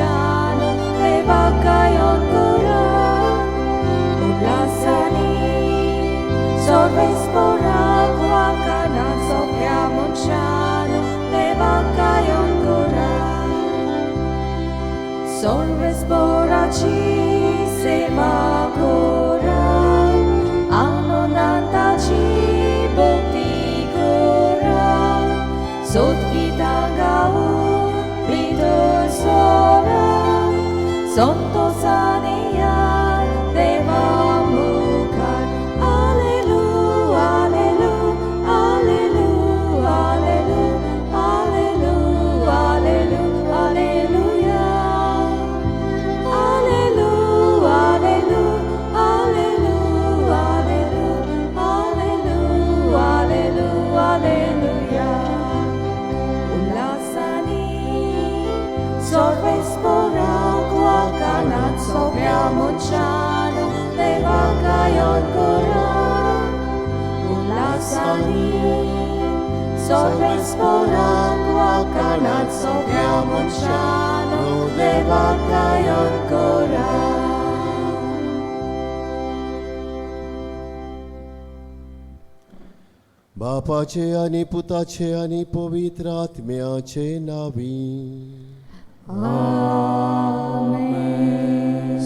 monciano le bakayon kurang ulasani sorves porak wakanan sopya monciano le bakayon kurang sorves porachi seva kurang anonantachi bukti kurang sot kita gaul bidur sorang santosaniya deva mukhan alleluia alleluia alleluia alleluia alleluia alleluia alleluia alleluia alleluia alleluia alleluia alleluia ulasani sorves porak wakanan sopya monciano deva kayon kurang ulasani sorves porak wakanan sopya monciano deva kayon kurang बापाचे आणि पुताचे आणि पवित्र आत्म्याचे नावी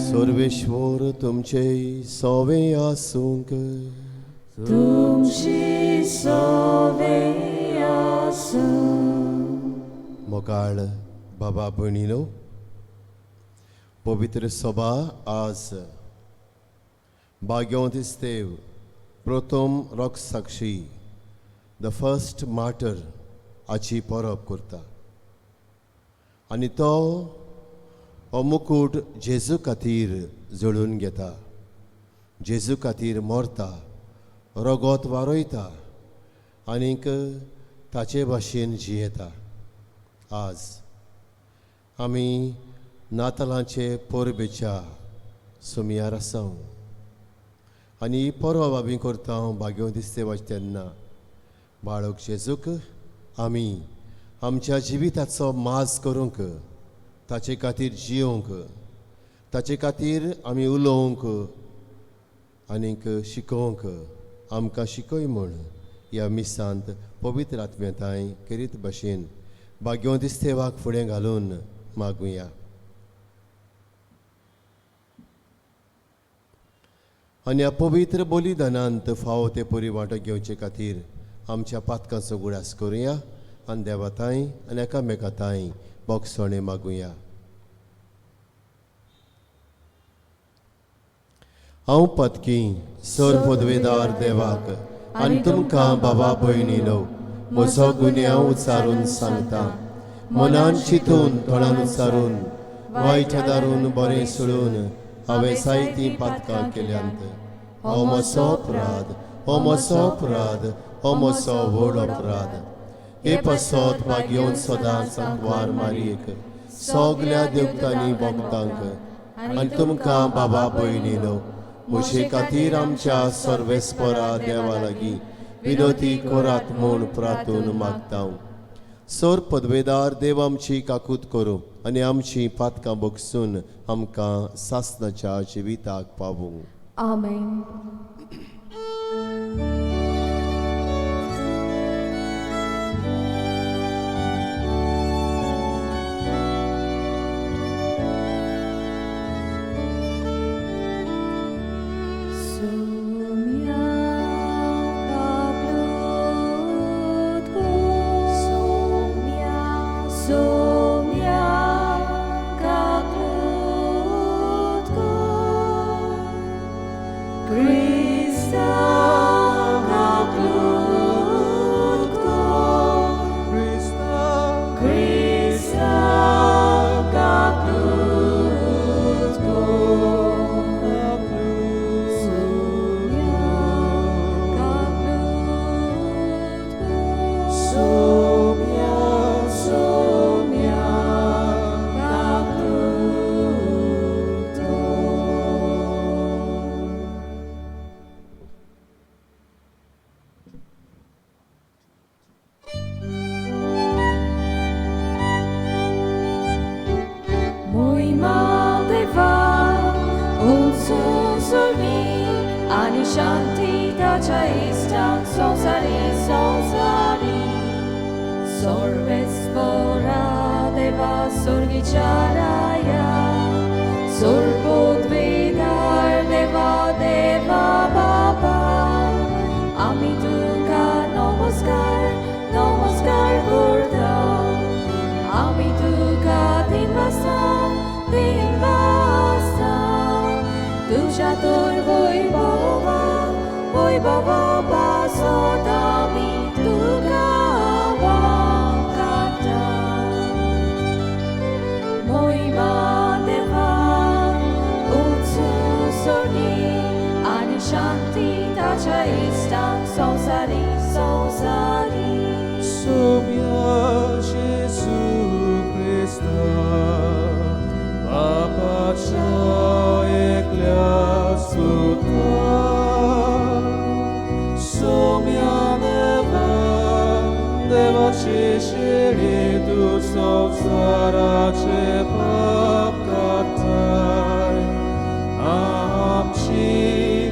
सर्वेश्वर तुमचे सवे आसूंक तुमची सवे आसूं मोगाळ बाबा भयणीनो पवित्र सभा आज भाग्यवंतिस्तेव प्रथम rock Sakshi the first martyr हाची परब करता आनी तो हो मुकूट जेजू खातीर जळून घेता जेजू खातीर मरता रगत वारोयता आनीक ताचे भाशेन जियेता आज आमी नातालांचे परबेच्या सुमयार आसा आनी ही परब आमी करता भाग्यवंतिस्तेवाचे तेन्ना बाळक जेजूक आमी आमच्या जिविताचो माज करूंक ताचे खातीर जियोंक ताचे खातीर आमी उलोवंक आनीक शिकोवंक आमकां शिकय म्हूण ह्या मिसांत पवित्र आत्म्याताय करीत भाशेन भाग्यवंतिस्तेवाक फुडें घालून मागुया आनी ह्या पवित्र बलिदानांत फावो ते परी वांटो घेवचे खातीर आमच्या पातकांचो गुडास करुया आनी देवाताय आनी एकामेकाताय बोगसणे मागुया हांव पत्की सर पदवेदार देवाक आनी तुमकां बाबा भयणीनो म्हजो गुन्यांव उचारून सांगता मनान चिंतून तोंडान उचारून वायट दारून बरें सोडून हांवें जायतीं पातकां केल्यांत हो म्हजो अपराध हो म्हजो अपराध हो म्हजो व्हड अपराध हे पसत भाग्योन सदांच सांकवार मारीक सगल्या देवतांनी भक्तांक आनी तुमकां बाबा भयणीनो म्हजे खातीर आमच्या सर्वेस्परा देवा लागीं विनोती करात म्हूण प्रार्थून मागता सर पदवेदार देव आमची काकूत करूं आनी आमची पातकां बगसून आमकां सासणाच्या जिविताक पावूं आमेन Great ताच्या इष्टांक संवसारी संवसारी सर्वेस्परा देवा सुर्गीच्या राया सुरबोधवेदार देवा देवा बाबा आमी तुका नमस्कार नमस्कार करता आमी तुका दिनवासा तुझ्या तोर वैभवा पासत आमी तुका वाकाता महिमा देवा उत्सव सोनी आनी शांती ताच्या इष्टांक संवसारी संवसारी Soumia Jésus Christa, Papacha Ecclesiuta, Soumia Deva Cesheri tu Sausara Chepapkatai, Amchi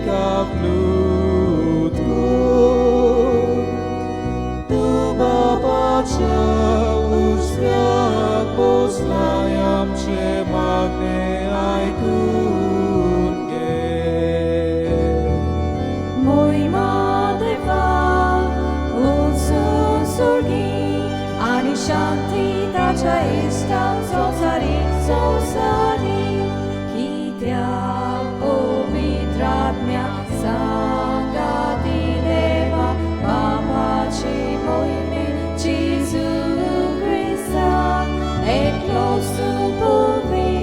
Kaplutu. Uświat poslayam Cię magne aikunge. Moima deva utsu surgi ani shanti tacia istav संवसारी संवसारी कित्या पवित्रात्म्या सांगाती देवा बापाची मोहिमे Jesu Christa, eklos tu povi,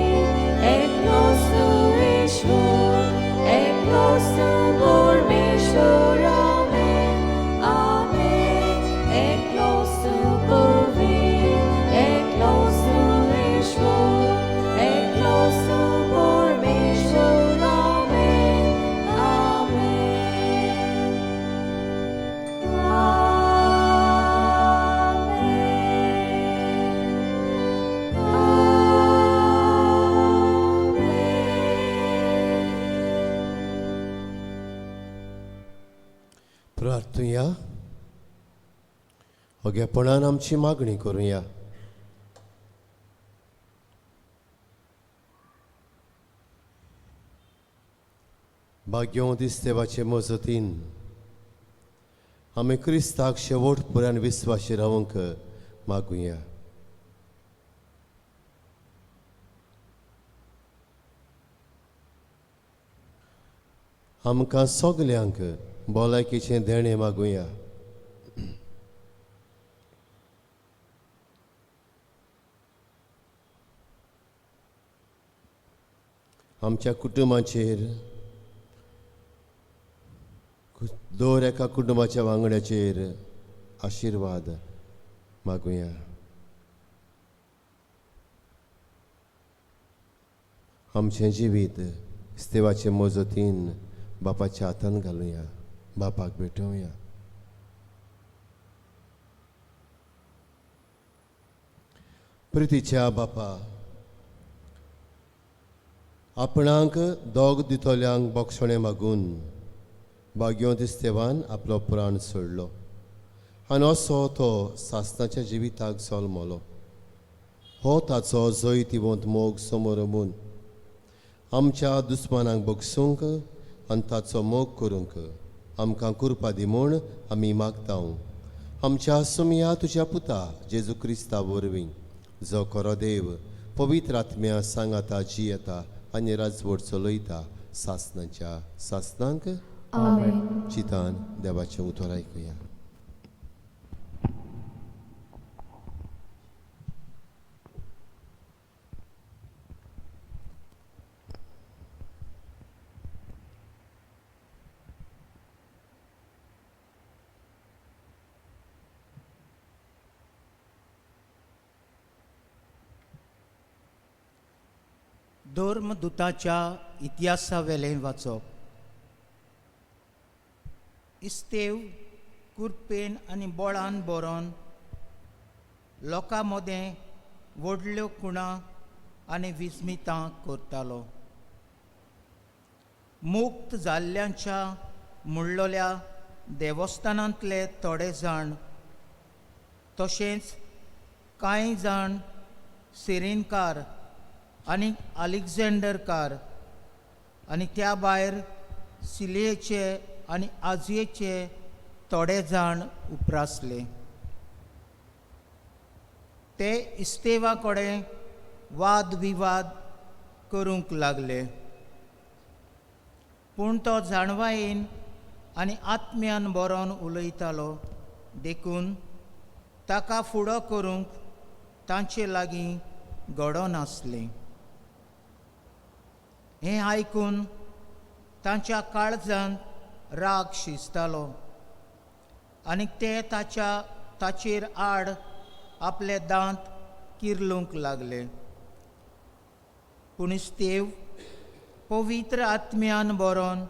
eklos tu Ishvur, eklos tu Pormeshvur, Amen, Amen. Eklos tu povi, eklos tu Ishvur, eklos tu Pormeshvur, Amen, Amen. प्रार्थुया ओगेपणान आमची मागणी करुया. भाग्यवंत देवाचे मजतीन आमी क्रिस्ताक शेवट पर्यंत विस्वाशी रावंक मागुया. आमकां सगल्यांक भलायकेचें देणें मागुया. आमच्या कुटुंबाचेर दर एका कुटुंबाच्या वांगड्याचेर आशिर्वाद मागुया. आमचें जिवीत देवाचे मजतीन बापाच्या हातान घालुया, बापाक भेटोवया. प्रितीच्या बापा, आपणाक दोग दितोल्यांक बोक्षणे मागून भाग्यवंत देवान आपलो प्राण सोडलो आनी असो तो सासणाच्या जिविताक जल्मलो. हो ताचो जैतिवंत मोग समोर मून आमच्या दुस्मानांक बोगसूंक आनी ताचो मोग करूंक आमकां कृपा दी म्हूण आमी मागतां. आमच्या सुमया तुज्या पुता जेजू क्रिस्ता वरवीं जो खरो देव पवित्र आत्म्या सांगाता जियेता आनी राजवट चलयता सासणाच्या सासणांक Amen. चितान देवाचें उतर आयकुया. धर्मदुताच्या इतिहासा वेलें वाचप. इस्तेव कुरपेन आनी बळान बरोवन लोकां मदें व्हडल्यो कुणां आनी विस्मितां करतालो. मुक्त जाल्ल्यांच्या मुळ्ळोल्या देवस्थानांतले थोडे जाण तशेंच कांय जाण सिरीनकार आनी अलेक्झांडरकार आनी त्या भायर सिलियेचे आनी आजियेचे थोडे जाण उप्रासले. ते इस्तेवा कडेन वाद विवाद करूंक लागले. पूण तो जाणवायेन आनी आत्म्यान बरोवन उलयतालो देखून ताका फुडो करूंक तांचे लागीं घडो नासलें. हें आयकून तांच्या काळजांत राग शिजतालो आनी ते ताचेर आड आपले दांत किर्लूंक लागले. पूण स्तेव पवित्र आत्म्यान बरोवन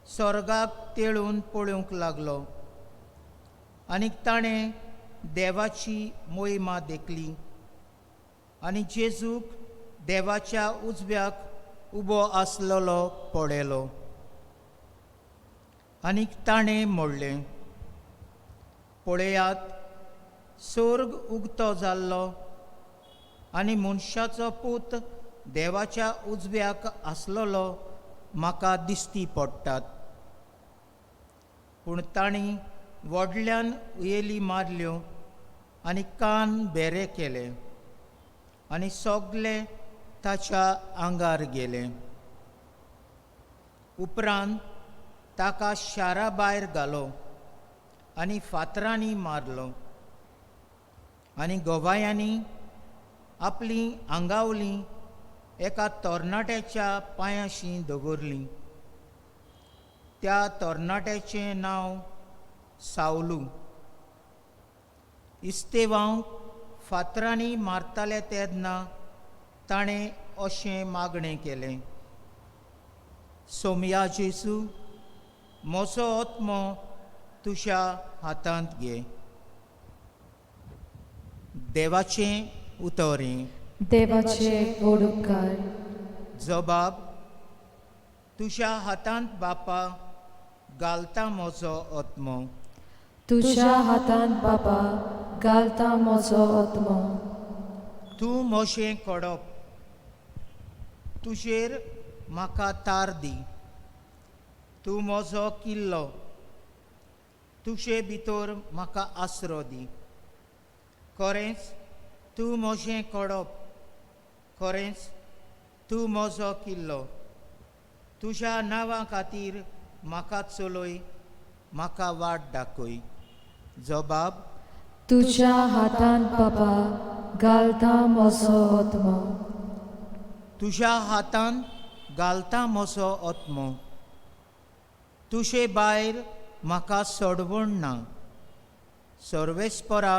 स्वर्गाक तेळून पळोवंक लागलो आनी ताणें देवाची मोहिमा देखली आनी जेजूक देवाच्या उजव्याक उबो आसलेलो पळयलो. आनी ताणें म्हणलें, पळयात, स्वर्ग उगतो जाल्लो आनी मनशाचो पूत देवाच्या उजव्याक आसलेलो म्हाका दिश्टी पडटात. पूण तांणी व्हडल्यान उयेली मारल्यो आनी कान बेरे केले आनी सोगले ताच्या आंगार गेले. उपरांत ताका शारा भायर घालो आनी फातरांनी मारलो आनी गोवायांनी आपलीं आंगावलीं एका तरणाट्याच्या पांयाशीं दवरलीं. त्या तरणाट्याचें नांव सावलू. इस्तेवांक फातरांनी मारताले तेन्ना ताणें अशें मागणें केलें, सोमया जेजू, म्हजो आत्मो तुज्या हातांत घे. देवाचें उतोरें. देवाचे ओडुकार. जबाब, तुज्या हातांत बापा घालता म्हजो आत्मो. तुज्या हातांत बाबा घालता म्हजो आत्मो. तूं म्हजें कडप, तुजेर म्हाका तार दी. तूं म्हजो किल्लो, तुजे भितर म्हाका आसरो दी. खरेंच तूं म्हजें कडप, खरेंच तूं म्हजो किल्लो. तुज्या नांवा खातीर म्हाका चलय, म्हाका वाट दाखय. जबाब, तुज्या हातांत बाबा घालता म्हजो आत्मो. तुज्या हातांत घालता म्हजो आत्मो. तुजे भायर म्हाका सोडवण ना. सर्वेस्परा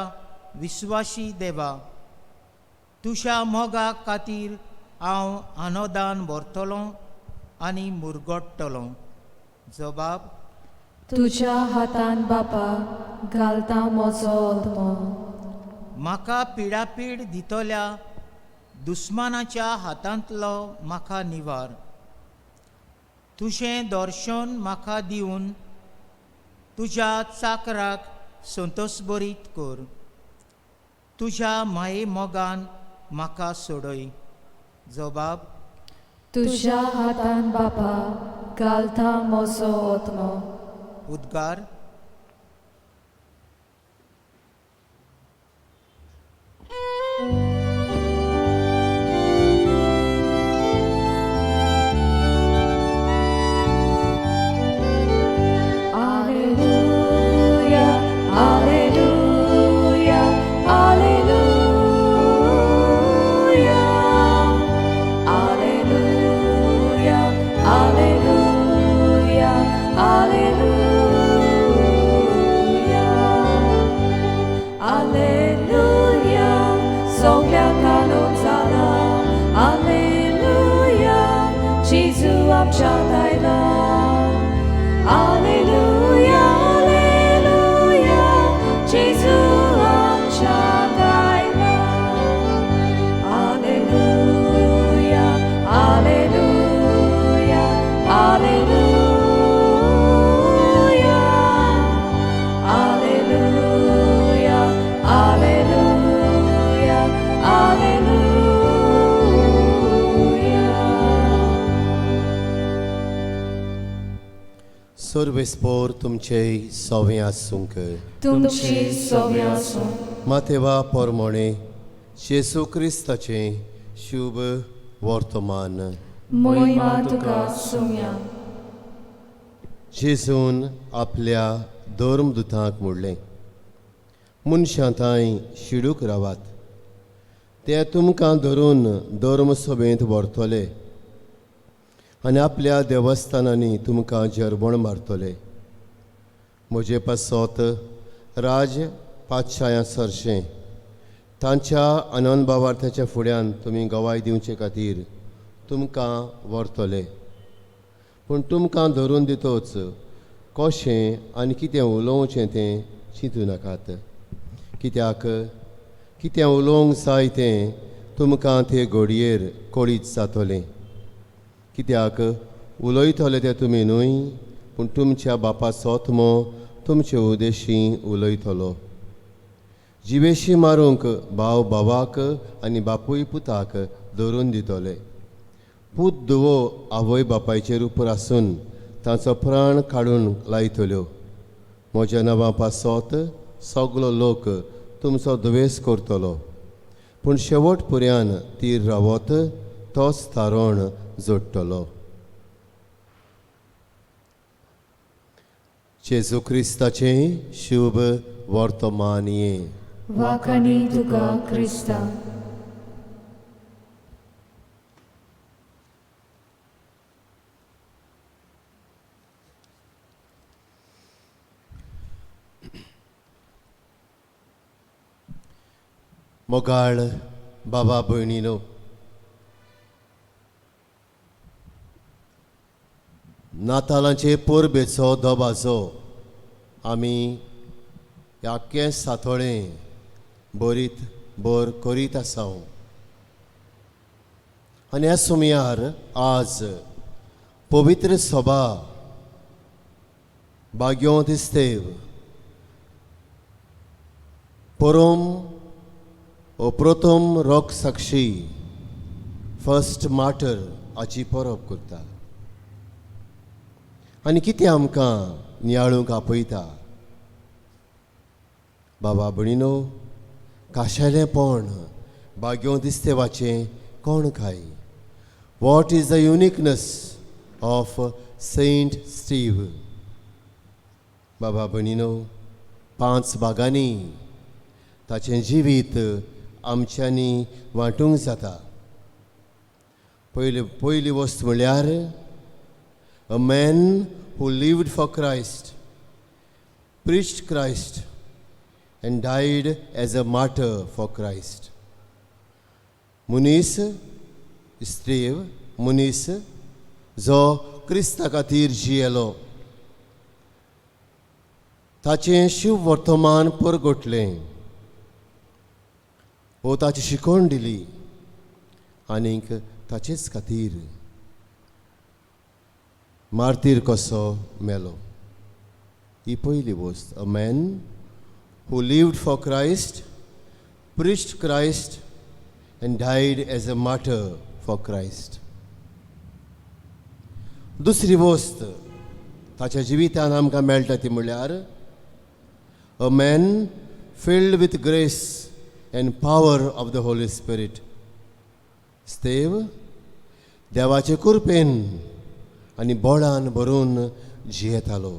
विस्वासी देवा, तुज्या मोगा खातीर हांव अनुदान भरतलों आनी मुरगोडटलों. जबाब, तुज्या हातांत बाबा घालता म्हजो आत्मो. म्हाका पिडापीड दितल्या दुस्मानाच्या हातांतलो म्हाका निवार. तुजें दर्शन म्हाका दिवन तुज्या चाकराक संतोश बरीत कर. तुज्या माये मोगान म्हाका सोडय. जबाब, तुज्या हातांत बाबा घालता म्हजो आत्मो. उद्गार. Alleluia, alleluia, alleluia. सर्वेस्पोर तुमचे सवे आसूंक तुमची सव्य आसूं मातेवा पोरमोणे जेसू क्रिस्ताचे शुभ वर्तमान मोहिमा तुका सुम्या जेजून आपल्या धर्मदुतांक म्हणलें मनशां थंय शिडूक रावात ते तुमकां धरून धर्म सभेंत व्हरतले आनी आपल्या देवस्थानांनी तुमकां जरबण मारतले म्हजे पासत राज पातशायां सरचें तांच्या आनंद भावार्थाच्या फुड्यान तुमी गवाय दिवचे खातीर तुमकां व्हरतले पूण तुमकां धरून दितोच कशें आनी कितें उलोवचें तें चिंतू नाकात कित्याक कितें उलोवंक जाय तें तुमकां ते घडयेर कळीत जातलें कित्याक उलयतले ते तुमी न्हय पूण तुमच्या बापाचो आत्मो तुमचे उदेशी उलयतलो जिवेशी मारूंक भाव भावाक आनी बापूय पुताक धरून दितले पूत धुवो आवय बापायचेर उपर आसून तांचो प्राण काडून लायतल्यो म्हज्या नांवा पासत सगलो लोक तुमचो दुवेस करतलो पूण शेवट पर्यान ती रावत तोच थारोण जोडटलो जेजू क्रिस्ताचे शुभ वर्तमान ये वाखाणी तुका क्रिस्ता मोगाळ बाबा भयणीनो नातालांचे परबेचो दोबाजो आमी याक्कें सातोळें बरीत बर करीत आसा आनी ह्या सुमयार आज पवित्र सभा बाग्यो दिसतेव परम प्रथम रोक साक्षी फर्स्ट मार्टर हाची परब करता आनी कितें आमकां नियाळूंक आपयता बाबा भयणीनो खाशेलेपण बाग्यो दिसतेवाचें कोण काय what is the uniqueness of saint Steve बाबा भयणीनो 5 भागांनी ताचें जिवीत आमच्यांनी वांटूंक जाता पयली वस्त म्हळ्यार a man who lived for Christ, preached Christ and died as a martyr for Christ. मनीस स्त्रीव मनीस जो क्रिस्ता खातीर जियेलो ताचें शुभ वर्तमान परगटलें वो ताची शिकवण दिली आनीक ताचेच खातीर मार्तीर कसो मेलो ही पयली वस्त a man who lived for Christ preached Christ and died as a martyr for Christ दुसरी वस्त ताच्या जिवितान आमकां मेळटा ती म्हळ्यार a man filled with grace and power of the Holy Spirit स्तेव देवाचे कृपेन आनी बोडान भरून जियेतालो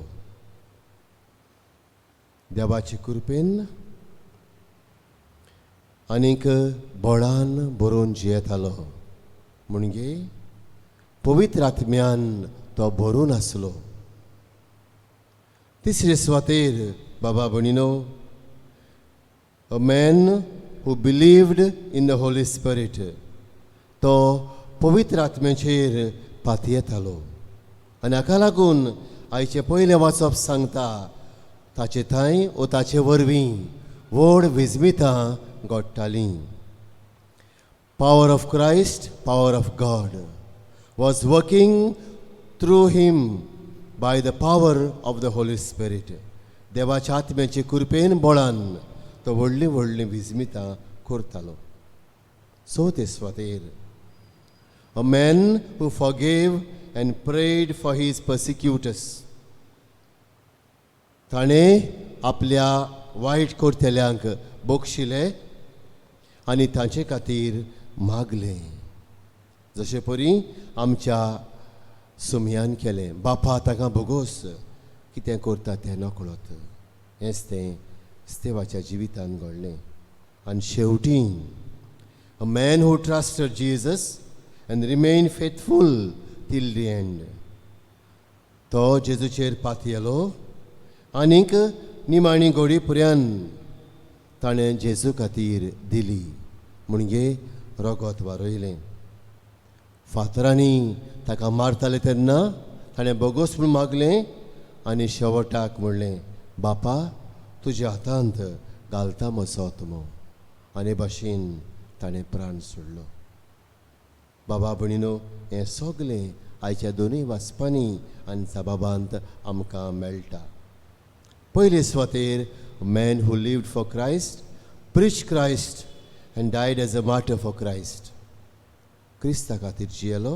देवाचे कृपेन आनीक बोडान भरून जियेतालो म्हणजे पवित्र आत्म्यान तो भरून आसलो तिसरे सुवातेर बाबा भयणीनो a man who believed in the Holy Spirit तो पवित्र आत्म्याचेर पातयेतालो आनी हाका लागून आयचे पयलें वाचप सांगता ताचे थंय वो ताचे वरवीं व्हड विजमितां घडटालीं power of Christ power of God was working through him by the power of the Holy Spirit देवाच्या आत्म्याचे कृपेन बळान तो व्हडलीं व्हडलीं विजमितां करतालो चवथे सुवातेर a man who forgave and prayed for his persecutors ताणें आपल्या वायट करतल्यांक बक्षिलें आनी तांचे खातीर मागलें. जशें परी आमच्या सुमयान केलें. बापा ताका भोगोस कितें करता तें नकळत. हेंच तें स्तेवाच्या जिवितांत घडलें. आनी शेवटी a man who trusted Jesus and remained faithful till the end. तो जेजूचेर पातयेलो आनीक निमाणी घोडी पर्यंत ताणें जेजू खातीर दिली म्हणजे रगत वारयलें. फातरांनी ताका मारताले तेन्ना ताणें बोगोस म्हूण मागलें आनी शेवटाक म्हणलें, बापा तुज्या हातांत घालता म्हजो आत्मो. आनी भाशेन ताणें प्राण सोडलो. बाबा भयणीनो, हें सगलें आयच्या दोनूय वाचपांनी आनी सबाबांत आमकां मेळटा. पयले सुवातेर man who lived for Christ, preach Christ and died as a martyr for Christ. क्रिस्ता खातीर जियेलो,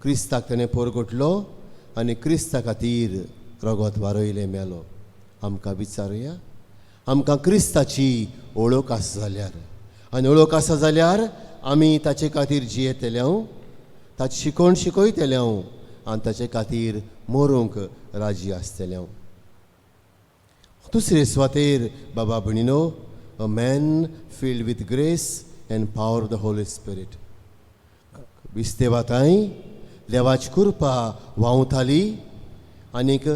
क्रिस्ताक ताणें पोरगोटलो आनी क्रिस्ता खातीर रगत वारयलें, मेलो. आमकां विचारुया, आमकां क्रिस्ताची वळख आसा जाल्यार आनी वळख आसा जाल्यार आमी ताचे खातीर जियेतले, ताची शिकोवण शिकयतले आनी ताचे खातीर मरूंक राजी आसतले. दुसरे सुवातेर बाबा भयणीनो, a man filled with grace and power of the Holy Spirit. विस्तेवाताय देवाची कृपा व्हांवताली आनीक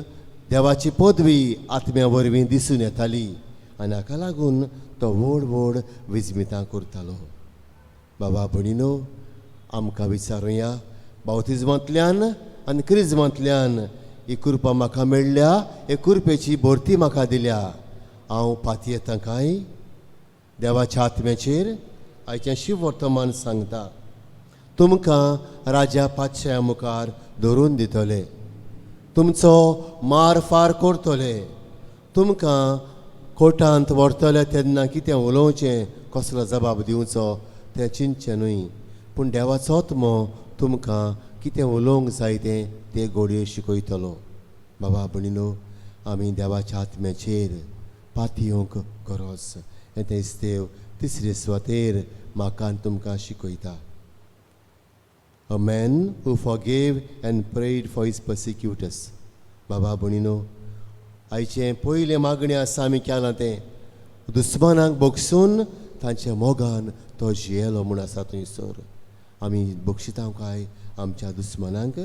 देवाची पदवी आत्म्या वरवीं दिसून येताली आनी हाका लागून तो व्हड व्हड विजमितां करतालो. बाबा भयणीनो, आमकां विचारुया, बावतिजमांतल्यान आनी क्रिजमांतल्यान ही कृपा म्हाका मेळ्ळ्या, हे कृपेची भरती म्हाका दिल्या. हांव पातयेतां काय? देवाच्या आत्म्याचेर आयचें शिव वर्तमान सांगता, तुमकां राजा पातशाया मुखार धरून दितले, तुमचो मार फार करतले, तुमकां कोर्टांत व्हरतले तेन्ना कितें उलोवचें, कसलो जबाब दिवचो तें चिंतचें. पूण देवाचो आत्मो तुमकां कितें उलोवंक जाय तें घोडये शिकयतलो. बाबा भयणीनो, आमी देवाच्या आत्म्याचेर पातयेवंक गरज. हें तें इस्तेव तिसरे सुवातेर म्हाका आनी तुमकां शिकयता. A man who forgave and prayed for his persecutors. बाबा भयणीनो, आयचें पयलें मागणें आसा आमी केलां तें दुस्मानांक बगसून तांच्या मोगान तो जियेलो म्हूण आसा थंयसर. आमी बक्षिता काय आमच्या दुस्मानांक?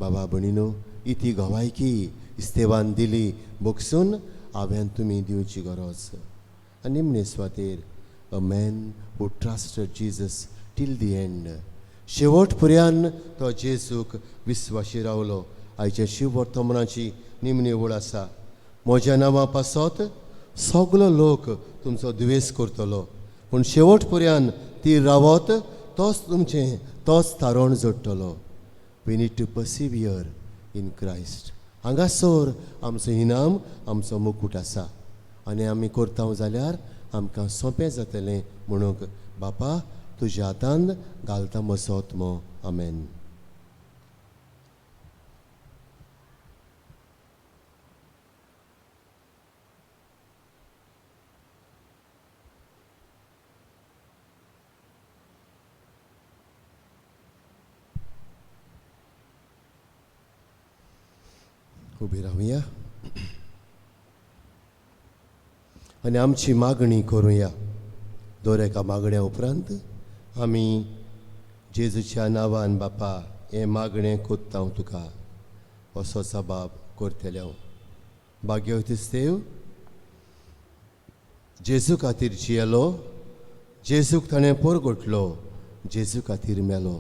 बाबा भयणीनो, इती गवायकी इस्तेवान दिली बगसून हांवें तुमी दिवची गरज. आनी निमणे सुवातेर a man who trusted Jesus till the end. शेवट पर्यंत तो जेजूक विस्वाशी रावलो. आयच्या शिव वर्तमानाची निमणी वळ आसा, म्हज्या नांवा पासत सगलो लोक तुमचो दुवेस करतलो, पूण शेवट पर्यंत ती रावत तोच थारोण जोडटलो. We need to persevere in Christ. हांगासर आमचो इनाम, आमचो मुकूट आसा आनी आमी करता जाल्यार आमकां सोंपें जातलें म्हणून बापा तुज्या हातांत घालता म्हजो आत्मो. आमेन. उबी रावया आनी आमची मागणी करुया. दर एका मागण्या उपरांत आमी जेजूच्या नांवान बापा हें मागणें कोत्ता हांव तुका असो सबाब करतले हांव. भाग्यवतीस्तेव, जेजू खातीर जियेलो, जेजूक ताणें पोरगोटलो, जेजू खातीर मेलो.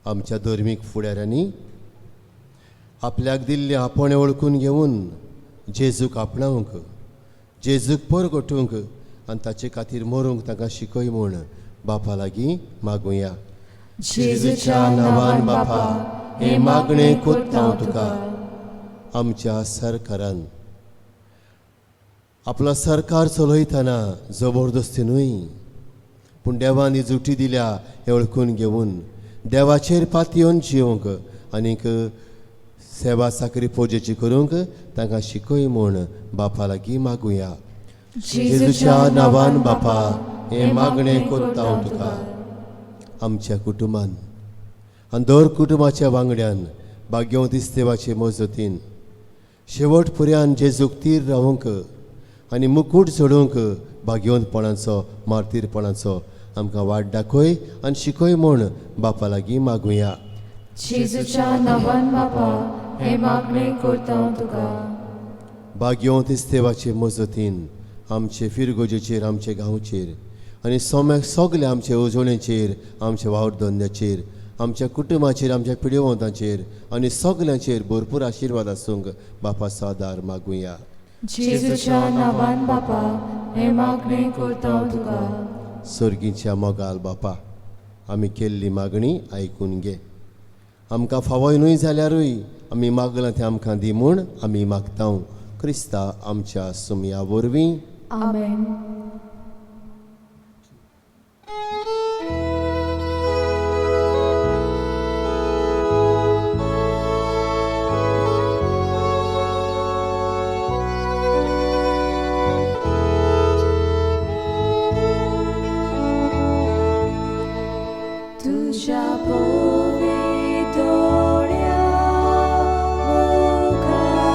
आमच्या धर्मीक फुडाऱ्यांनी आपल्याक दिल्लें आपणे वळखून घेवन जेजूक आपणावंक, जेजूक पोरगोटूंक आनी ताचे खातीर मरूंक ताका शिकय म्हूण बापा लागीं मागुया. जेजूच्या नांवान बापा हें मागणें कोत्ता हांव तुका. आमच्या सरकारान आपलो सरकार चलयतना जबरदस्ती न्हय, पूण देवान ही जुटी दिल्या हें वळखून घेवन देवाचेर पातयेवन जियोंक आनीक सेवा साकरी पोजेची करूंक तांकां शिकय म्हूण बापा लागीं मागुया. जेजूच्या नांवान बापा हें मागणें कोत्ता हांव तुका. आमच्या कुटुंबान आनी दर कुटुंबाच्या वांगड्यान भाग्यवंत देवाचे मजतीन शेवट पर्यान जेजूक तीर रावूंक आनी मुकूट सोडूंक भाग्यवंतपणाचो मार्तीरपणाचो आमकां वाट दाखय आनी शिकय म्हूण बापा लागीं मागुया. जेजूच्या नांवान बापा हे मागणें करता हांव तुका. भाग्यवंत देवाचे मजतीन आमचे फिरगोजेचेर आमचे गांवचेर आनी सोम्याक सगल्या आमच्या उजवणेचेर आमच्या वावरधंद्याचेर आमच्या कुटुंबाचेर आमच्या पिडेवंतांचेर आनी सगल्यांचेर भरपूर आशिर्वाद आसूंक बापा सादार मागुया. जेजूच्या नांवान बापा हे मागणें करता हांव तुका. सर्गीच्या मोगाल बापा आमी केल्ली मागणी आयकून घे. आमकां फावय न्हय जाल्यारूय आमी मागलां तें आमकां दी म्हूण आमी मागता क्रिस्ता आमच्या सुमया वरवीं. आमेन. तुझ्या पवित्रोड्या मुखार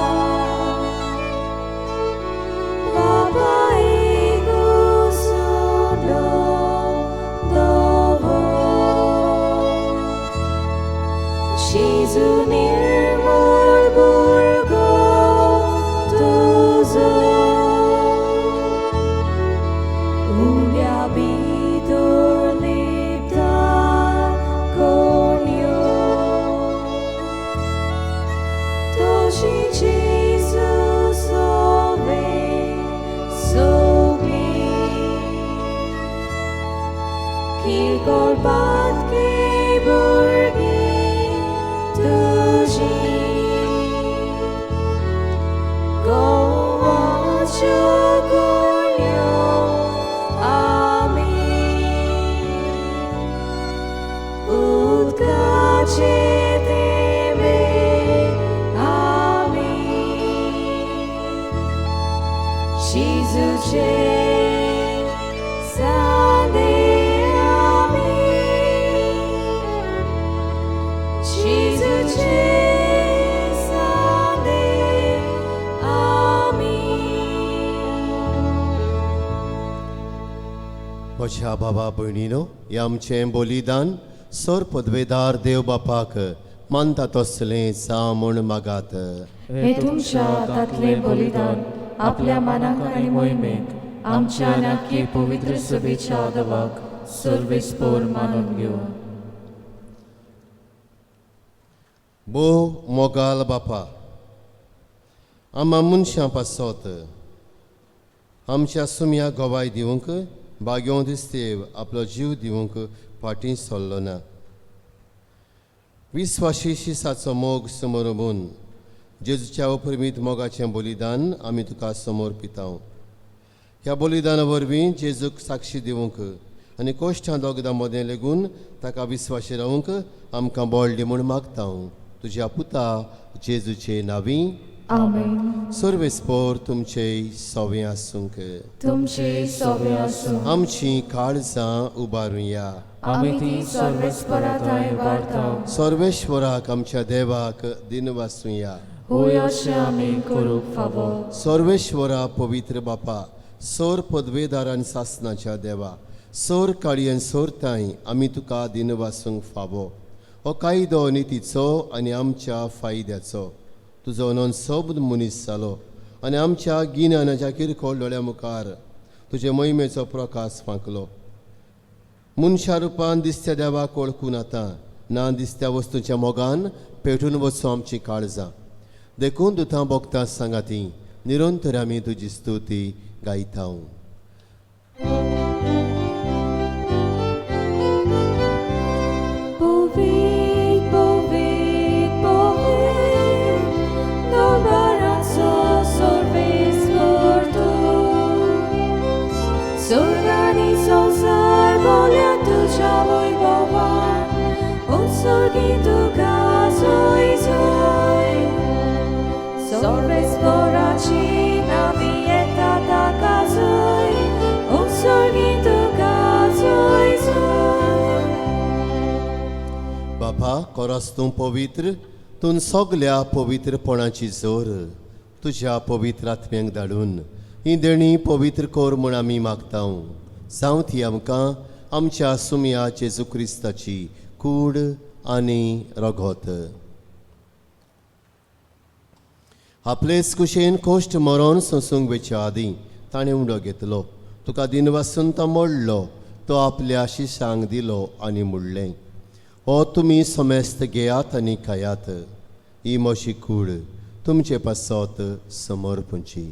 बापा येगोसोडो दवो. जेजू निर्मळ भुरगो तुजो उंड्या भितर लिपता कोणयो. तोशी जेजू सोबे सोगली किरकोळ पातकी भुरगीं तुजी गोवाच्यो गुण्यो आमी उदकाचे थेंबे आमी जेजूचे सांदे आमी जेजूचे सांदे आमी. म्हज्या बाबा भयणीनो हें आमचें बलिदान सर पदवेदार देव बापाक मानता तसलें सा म्हूण मागात. हे तुमच्या हातांतलें बलिदान आपल्या मानाक आनी मोहिमेक आमच्या नाकी पवित्र सभेच्या आदवाक सर्वेस्पोर मानून घेवं. बो मोगाल बापा आमा मनशां पासत आमच्या सुम्या गोवाय दिवंक भाग्यवंत देव आपलो जीव दिवंक फाटीं सरलो ना. विस्वाशी शिसाचो मोग समोरून जेजूच्या अप्रमीत मोगाचें बलिदान आमी तुका समर्पिता. ह्या बलिदाना वरवीं जेजूक साक्षी दिवंक आनी कोश्टां दोगदां मदें लेगून ताका विस्वाशी रावंक आमकां बळ दी म्हूण मागता. तुज्या पुता जेजूचे नांवीं. आमेन. सर्वेस्पोर तुमचे सोवें आसूंक. तुमचे सोबे आसूं. आमची काळजां उबारुया. आमी ती सर्वेस्पराताय वार्ताव. सर्वेश्वराक आमच्या देवाक दिनवासुया. होय अशें आमी करूंक फावो. सर्वेश्वरा पवित्र बापा सर पदवेदारान सासनाच्या देवा सर काळयेन सोरताय आमी तुका दिनवासूंक फावो. हो कायदो नितीचो आनी आमच्या फायद्याचो तुजो नोंद सोब मनीस जालो आनी आमच्या गिन्यानाच्या किरकोळ दोळ्या मुखार तुजे मोहिमेचो प्रकाश फांकलो. मनशा रुपान दिसत्या देवाक वळखून आतां ना दिसत्या वस्तूंच्या मोगान पेटून वचूं आमची काळजां. देखून दुतां भोगतां सांगाती निरंतर आमी तुजी स्तुती गायता. Sorgani संसार बोल्या तुझ्या वैभवान उत्सर्गी तुका सोय सोय. बापा कोरस तूं पवित्र तूं सगल्या पवित्रपणाची जोर तुज्या पवित्र आत्म्यांक धाडून ही देणी पवित्र कोर म्हूण आमी मागतां जावं ती आमकां आमच्या सुमया जेजू क्रिस्ताची कूड आनी रगत आपलेच कुशेन कोश्ट मरोन सोंसूंक वेच्या आदीं ताणें उंडो घेतलो तुका दिनवासून तो मोडलो तो आपल्या शिशांक दिलो आनी मुडलें हो तुमी समेस्त घेयात आनी खायात ही मोशी कूड तुमचे पासत समोर पुंची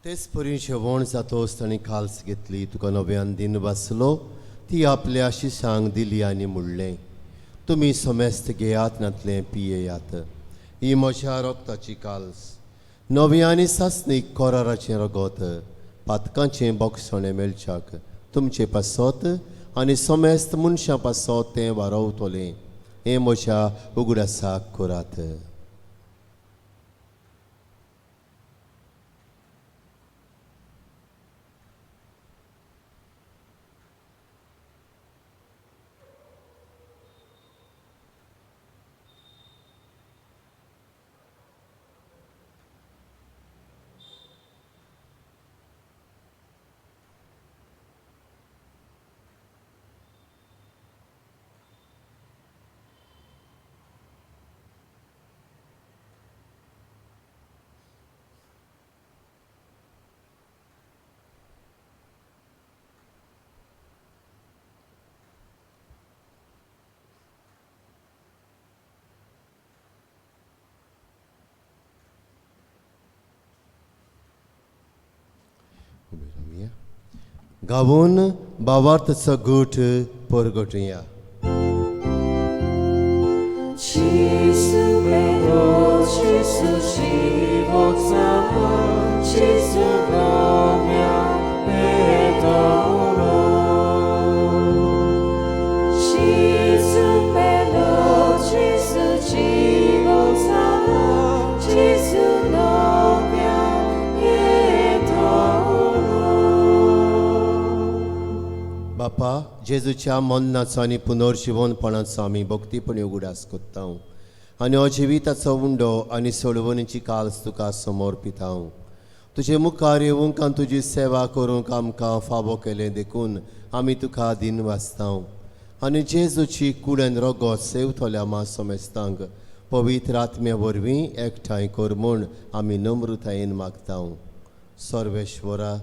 तेच परी जेवण जातोच ताणें खाल्स घेतली तुका नव्यान दिन वाचलो ती आपल्या शिशांक दिली आनी मुडलें तुमी समेस्त घेयात नातलें पियेयात ही म्हज्या रोगताची काल्स नवी आनी सासणीक कोराराचें रगत पातकांचें बोगसणें मेळच्याक तुमचे पासत आनी समेस्त मनशां पासत तें वारवतलें हें म्हज्या उगडासाक करात गावून भावार्थचो गूठ परगटुया Gesù mio, Gesù život samo, Gesù romja pedolo. Gesù mio, Gesù život samo, Gesù romja pedolo. बापा जेजूच्या मन्नाचो आनी पुनर्जीवनपणाचो आमी भक्तीपणी उगडास कोत्ता आनी हो जिविताचो उंडो आनी सोडवणीची काल्स तुका समर्पिता तुजे मुखार येवंक आनी तुजी सेवा करूंक आमकां फावो केलें देखून आमी तुका दिन वाचता आनी जेजूची कुडन रगत सेवतल्या मा समेस्तांक पवित्र आत्म्या वरवीं एकठांय कर म्हूण आमी नम्रतायेन मागता सर्वेश्वरा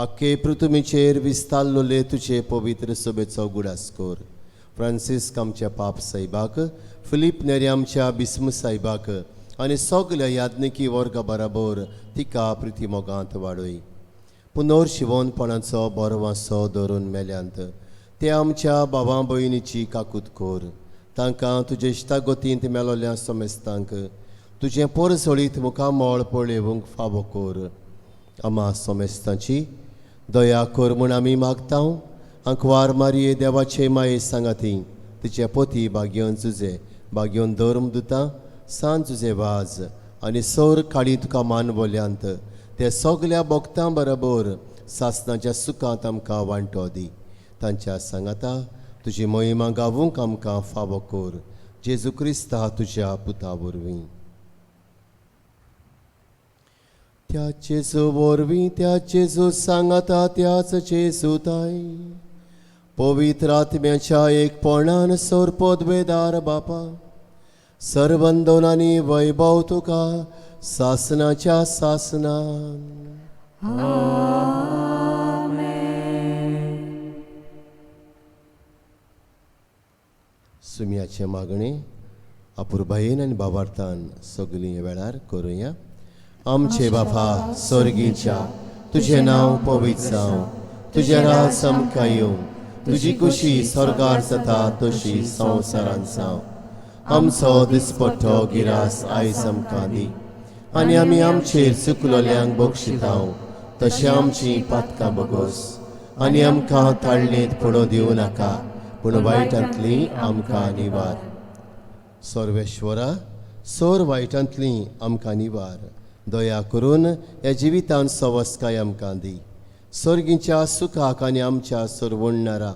आख्खे पृथ्वीचेर विस्तारलोले तुजे पवित्र सभेचो उगडास कर फ्रांसीस आमच्या पाप सायबाक फिलीप नेरे आमच्या बिस्म सायबाक आनी सगल्या याज्ञिकी वर्गा बराबर तिका प्रिती मोगांत वाडय पुनर्शिवणपणाचो बरो वासो धरून मेल्यांत ते आमच्या भावां भयणीची काकूत कर तांकां तुजे इश्टागतींत मेलोल्या समेस्तांक तुजें परसळीत मुखामोळ पळेवंक फावो कर आमा समेस्तांची दया कर म्हूण आमी मागता अंकवार मारये देवाचे माये सांगाती तिचे पोती भाग्योन जुजे भाग्योन धर्म दुता सांज जुजे वाज आनी सौर काळी तुका मान बोल्यांत ते सगल्या भक्तां बरोबर सासणाच्या सुखांत आमकां वांटो दी तांच्या सांगाता तुजी मोहिमा गावूंक आमकां फावो कर जेजू क्रिस्ता तुज्या पुता वरवीं त्या जेजू वरवीं त्या जेजू सांगाता त्याच जेजूताय पवित्र आत्म्याच्या एकपणान सोरपदवेदार बापा सर्वंदोन आनी वैभव तुका सासनाच्या सासनान. सुमयाचे मागणे अपुरबायेन आनी बाबार्थान सगळीं वेळार करुया. आमचे बापा स्वर्गीच्या, तुझे नांव पवित्र जावं, तुझे राज आमकां येवं, तुजी कुशी स्वर्गार जाता तशी संवसारांत जावं. आमचो दिसपट्टो गिरास आयज आमकां दी, आनी आमी आमचेर चुकलोल्यांक बक्षितांव, तशें आमची पातकां बगोस, आनी आमकां ताळणेंत पडो दिवं नाका, पूण वायटांतली आमकां निवार. सर्वेश्वरा, सोर वायटांतली आमकां निवार. दया करून ह्या जिवितांत सवस्काय आमकां दी. सर्गीच्या सुखाक आनी आमच्या सरवणणारा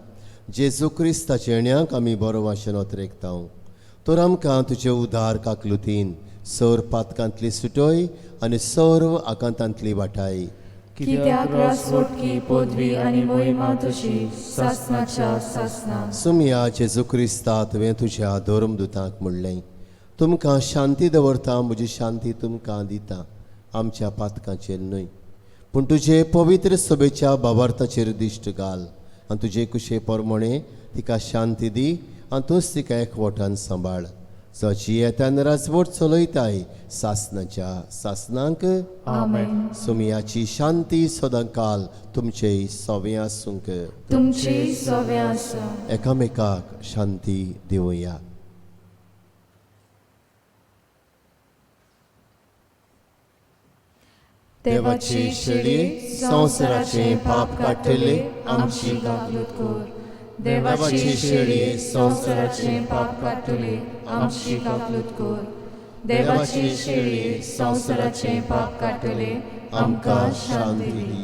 जेजू क्रिस्ताच्या येण्याक आमी बरो वाशेन ओतरेकतांव. तर आमकां तुजे उदार काकलुतीन सर पातकांतली सुटोय आनी सर्व आकांतांतली वाटाय. कित्याक रासवटकी पदवी आनी मोहिमा तुजी सासनाच्या सासना. सुमया जेजू क्रिस्ता तुवें तुज्या धर्मदुतांक म्हणलें, तुमकां शांती दवरता, म्हजी शांती तुमकां दिता. आमच्या पातकांचेर न्हय, पूण तुजे पवित्र सभेच्या बाबार्थाचेर दिश्ट घाल, आनी तुजे कुशे प्रमाणे तिका शांती दी, आनी तूंच तिका एकवटान सांबाळ. जची येतान राजवट चलयताय सासनाच्या सासनांक. आमेन. सुमयाची शांती सदांकाल तुमचे सवे आसूंक. तुमची सवे आसूं. एकामेकाक शांती दिवया. देवाची शेळये संवसाराचे पाप काडटले आमची गागलूत कर. देवाची शेळये संवसाराचे पाप काडटले आमची गागलूत कर. देवाची शेळये संवसाराचे पाप काडटले आमकां शांती दी.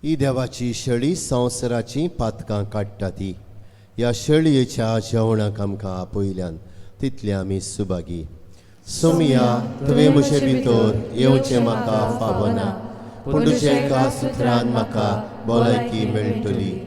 ही देवाची शेळी संवसाराची पातकां काडटा ती. ह्या शेळयेच्या जेवणाक आमकां आपयल्यान तितले आमी सुभागी. सुमया तुवें म्हजे भितर येवचें म्हाका फावना, पूण तुज्या एका सुत्रान म्हाका भलायकी मेळटली.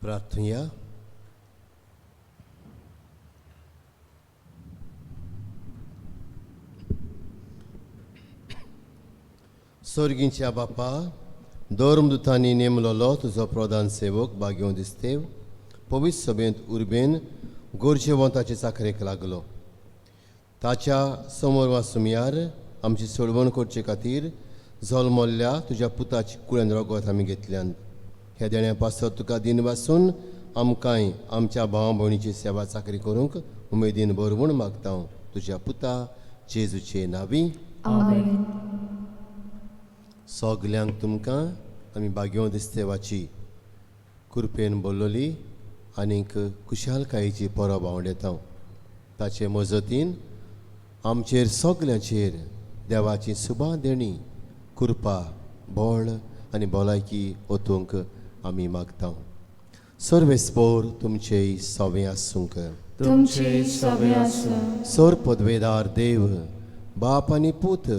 प्रार्थया. स्वर्गीच्या बापा, धर्मदुतांनी नेमलेलो तुजो प्रधान सेवक भाग्यो दिसतेव पवित्र सभेंत उर्बेन गोरजेवंताचे चाकरेक लागलो. ताच्या समोर वा सुमयार आमची सोडवण करचे खातीर जल्मल्ल्या तुज्या पुताची कुळेन रगत आमी घेतल्यान ह्या देण्या पासत तुका दिन वासून आमकांय आमच्या भावा भयणीची सेवा चाकरी करूंक उमेदीन बरवून मागता. तुज्या पुता जेजूचे नांवी. आमेन. सगल्यांक तुमकां आमी भाग्यो दिसतेवाची कृपेन बोललोली आनीक कुशालकायेची परब हांव येता. ताचे मजतीन आमचेर सगल्यांचेर देवाची सुबा देणी कृपा बळ आनी भलायकी ओतूंक आमी मागता. सर्वेस्पोर तुमचे सवे आसूंक. तुमचे सवे आसूं. सर पदवेदार देव बाप आनी पूत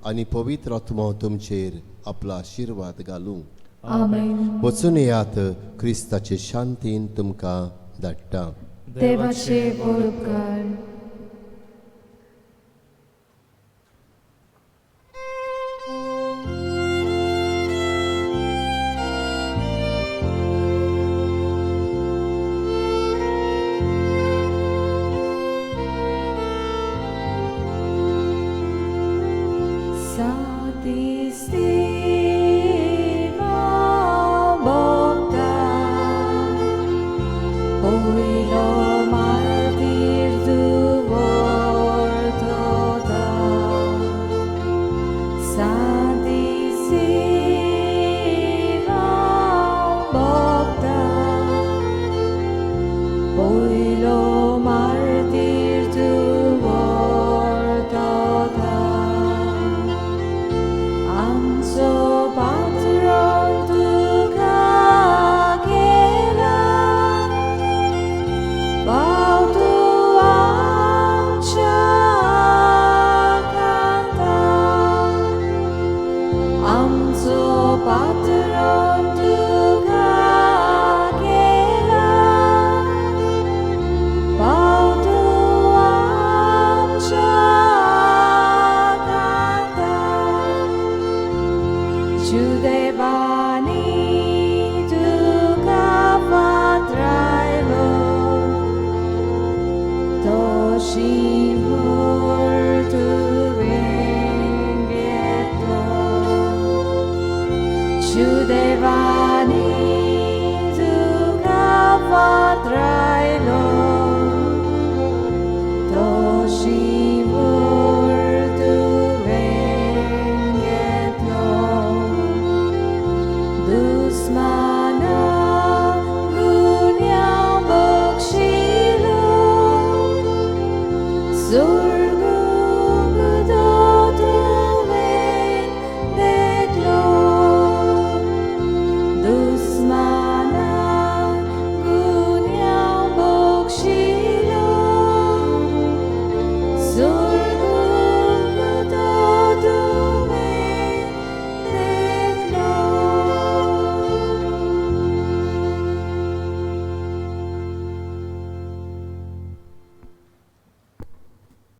आनी पवित्र आत्मा तुमचेर आपला आशिर्वाद घालूं. आमेन. वचून येयात क्रिस्ताचे शांतीन तुमकां धाडटा. देवाचे बळ उपकार.